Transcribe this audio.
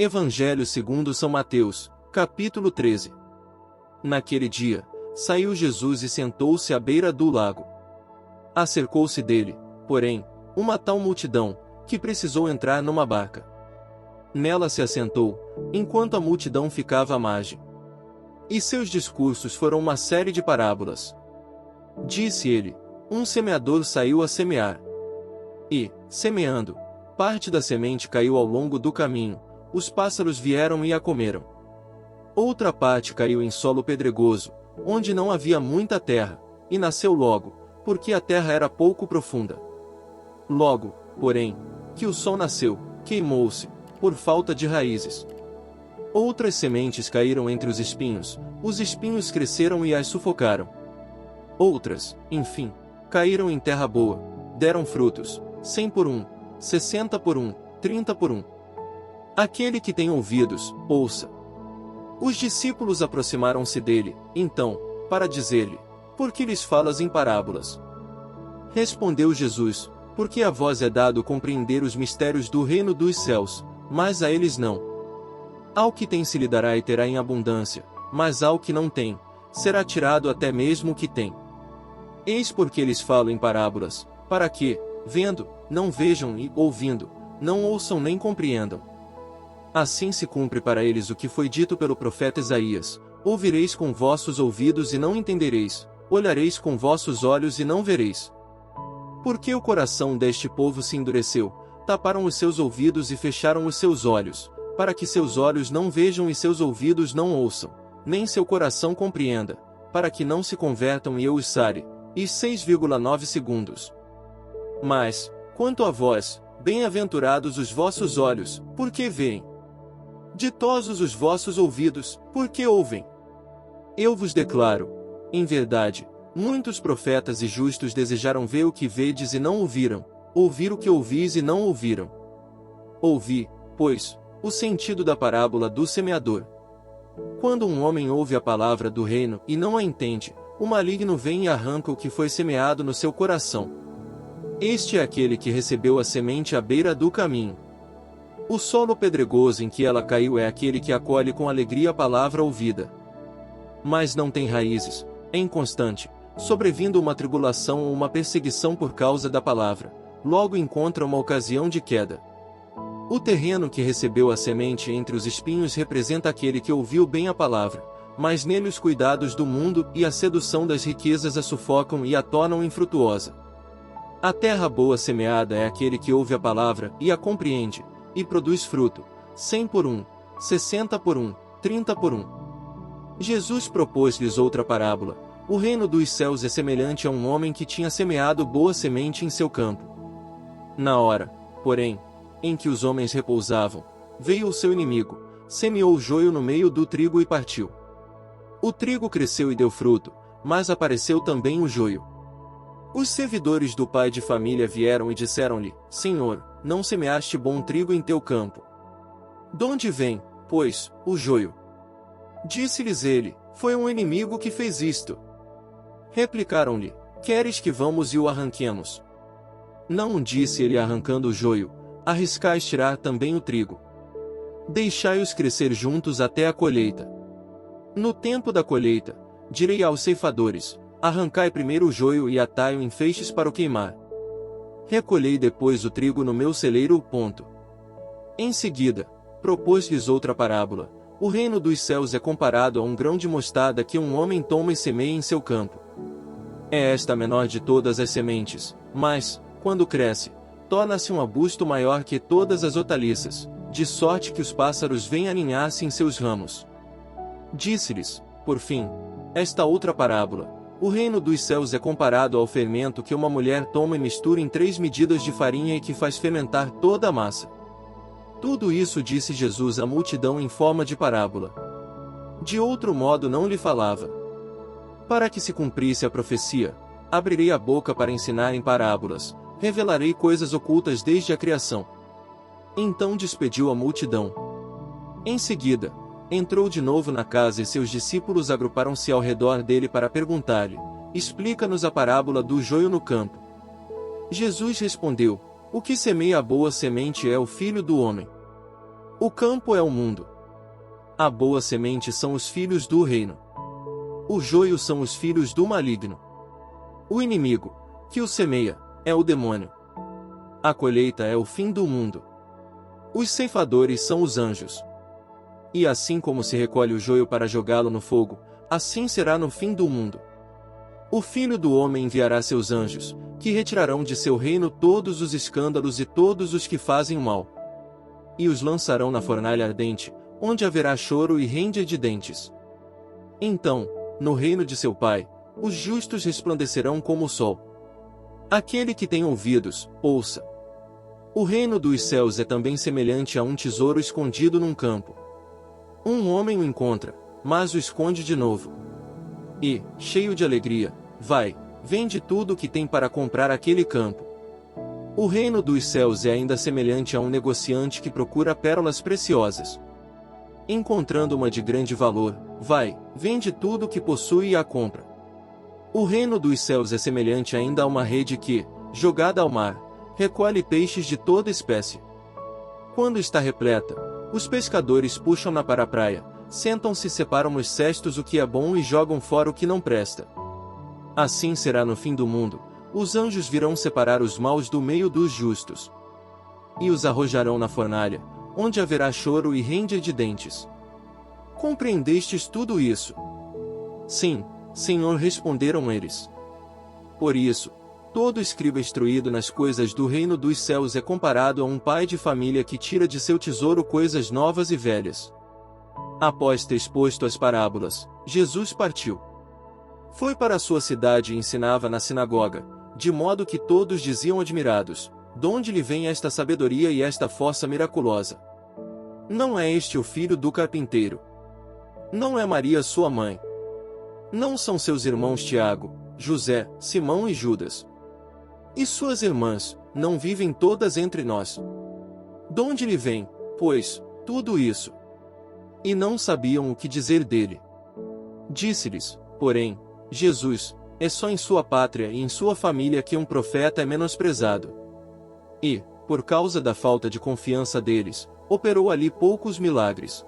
Evangelho segundo São Mateus, capítulo 13. Naquele dia, saiu Jesus e sentou-se à beira do lago. Acercou-se dele, porém, uma tal multidão, que precisou entrar numa barca. Nela se assentou, enquanto a multidão ficava à margem. E seus discursos foram uma série de parábolas. Disse ele: um semeador saiu a semear. E, semeando, parte da semente caiu ao longo do caminho, os pássaros vieram e a comeram. Outra parte caiu em solo pedregoso, onde não havia muita terra, e nasceu logo, porque a terra era pouco profunda. Logo, porém, que o sol nasceu, queimou-se, por falta de raízes. Outras sementes caíram entre os espinhos cresceram e as sufocaram. Outras, enfim, caíram em terra boa, deram frutos, 100 por 1, 60 por 1, 30 por 1. Aquele que tem ouvidos, ouça. Os discípulos aproximaram-se dele, então, para dizer-lhe: por que lhes falas em parábolas? Respondeu Jesus: porque a vós é dado compreender os mistérios do reino dos céus, mas a eles não. Ao que tem se lhe dará e terá em abundância, mas ao que não tem, será tirado até mesmo o que tem. Eis porque lhes falo em parábolas, para que, vendo, não vejam e, ouvindo, não ouçam nem compreendam. Assim se cumpre para eles o que foi dito pelo profeta Isaías: ouvireis com vossos ouvidos e não entendereis, olhareis com vossos olhos e não vereis. Porque o coração deste povo se endureceu, taparam os seus ouvidos e fecharam os seus olhos, para que seus olhos não vejam e seus ouvidos não ouçam, nem seu coração compreenda, para que não se convertam e eu os sare. E 6,9 segundos. Mas, quanto a vós, bem-aventurados os vossos olhos, porque veem. Ditosos os vossos ouvidos, porque ouvem. Eu vos declaro, em verdade, muitos profetas e justos desejaram ver o que vedes e não ouviram, ouvir o que ouvis e não ouviram. Ouvi, pois, o sentido da parábola do semeador. Quando um homem ouve a palavra do reino e não a entende, o maligno vem e arranca o que foi semeado no seu coração. Este é aquele que recebeu a semente à beira do caminho. O solo pedregoso em que ela caiu é aquele que acolhe com alegria a palavra ouvida. Mas não tem raízes, é inconstante, sobrevindo uma tribulação ou uma perseguição por causa da palavra, logo encontra uma ocasião de queda. O terreno que recebeu a semente entre os espinhos representa aquele que ouviu bem a palavra, mas nele os cuidados do mundo e a sedução das riquezas a sufocam e a tornam infrutuosa. A terra boa semeada é aquele que ouve a palavra e a compreende, e produz fruto, 100 por 1, 60 por 1, 30 por 1. Jesus propôs-lhes outra parábola: o reino dos céus é semelhante a um homem que tinha semeado boa semente em seu campo. Na hora, porém, em que os homens repousavam, veio o seu inimigo, semeou o joio no meio do trigo e partiu. O trigo cresceu e deu fruto, mas apareceu também o joio. Os servidores do pai de família vieram e disseram-lhe: Senhor, não semeaste bom trigo em teu campo? Donde vem, pois, o joio? Disse-lhes ele: foi um inimigo que fez isto. Replicaram-lhe: queres que vamos e o arranquemos? Não, disse ele arrancando o joio, arriscais tirar também o trigo. Deixai-os crescer juntos até a colheita. No tempo da colheita, direi aos ceifadores: arrancai primeiro o joio e atai-o em feixes para o queimar. Recolhei depois o trigo no meu celeiro. Em seguida, propôs-lhes outra parábola: o reino dos céus é comparado a um grão de mostarda que um homem toma e semeia em seu campo. É esta a menor de todas as sementes, mas, quando cresce, torna-se um arbusto maior que todas as hortaliças, de sorte que os pássaros vêm aninhar-se em seus ramos. Disse-lhes, por fim, esta outra parábola: o reino dos céus é comparado ao fermento que uma mulher toma e mistura em 3 medidas de farinha e que faz fermentar toda a massa. Tudo isso disse Jesus à multidão em forma de parábola. De outro modo não lhe falava. Para que se cumprisse a profecia: abrirei a boca para ensinar em parábolas, revelarei coisas ocultas desde a criação. Então despediu a multidão. Em seguida, entrou de novo na casa e seus discípulos agruparam-se ao redor dele para perguntar-lhe: explica-nos a parábola do joio no campo. Jesus respondeu: o que semeia a boa semente é o Filho do Homem. O campo é o mundo. A boa semente são os filhos do reino. O joio são os filhos do maligno. O inimigo, que o semeia, é o demônio. A colheita é o fim do mundo. Os ceifadores são os anjos. E assim como se recolhe o joio para jogá-lo no fogo, assim será no fim do mundo. O Filho do Homem enviará seus anjos, que retirarão de seu reino todos os escândalos e todos os que fazem o mal. E os lançarão na fornalha ardente, onde haverá choro e ranger de dentes. Então, no reino de seu Pai, os justos resplandecerão como o sol. Aquele que tem ouvidos, ouça. O reino dos céus é também semelhante a um tesouro escondido num campo. Um homem o encontra, mas o esconde de novo. E, cheio de alegria, vai, vende tudo o que tem para comprar aquele campo. O reino dos céus é ainda semelhante a um negociante que procura pérolas preciosas. Encontrando uma de grande valor, vai, vende tudo o que possui e a compra. O reino dos céus é semelhante ainda a uma rede que, jogada ao mar, recolhe peixes de toda espécie. Quando está repleta, os pescadores puxam-na para a praia, sentam-se e separam nos cestos o que é bom e jogam fora o que não presta. Assim será no fim do mundo, os anjos virão separar os maus do meio dos justos. E os arrojarão na fornalha, onde haverá choro e ranger de dentes. Compreendestes tudo isso? Sim, Senhor, responderam eles. Por isso, todo escriba instruído nas coisas do reino dos céus é comparado a um pai de família que tira de seu tesouro coisas novas e velhas. Após ter exposto as parábolas, Jesus partiu. Foi para a sua cidade e ensinava na sinagoga, de modo que todos diziam admirados: de onde lhe vem esta sabedoria e esta força miraculosa? Não é este o filho do carpinteiro? Não é Maria sua mãe? Não são seus irmãos Tiago, José, Simão e Judas? E suas irmãs, não vivem todas entre nós? De onde lhe vem, pois, tudo isso? E não sabiam o que dizer dele. Disse-lhes, porém, Jesus: é só em sua pátria e em sua família que um profeta é menosprezado. E, por causa da falta de confiança deles, operou ali poucos milagres.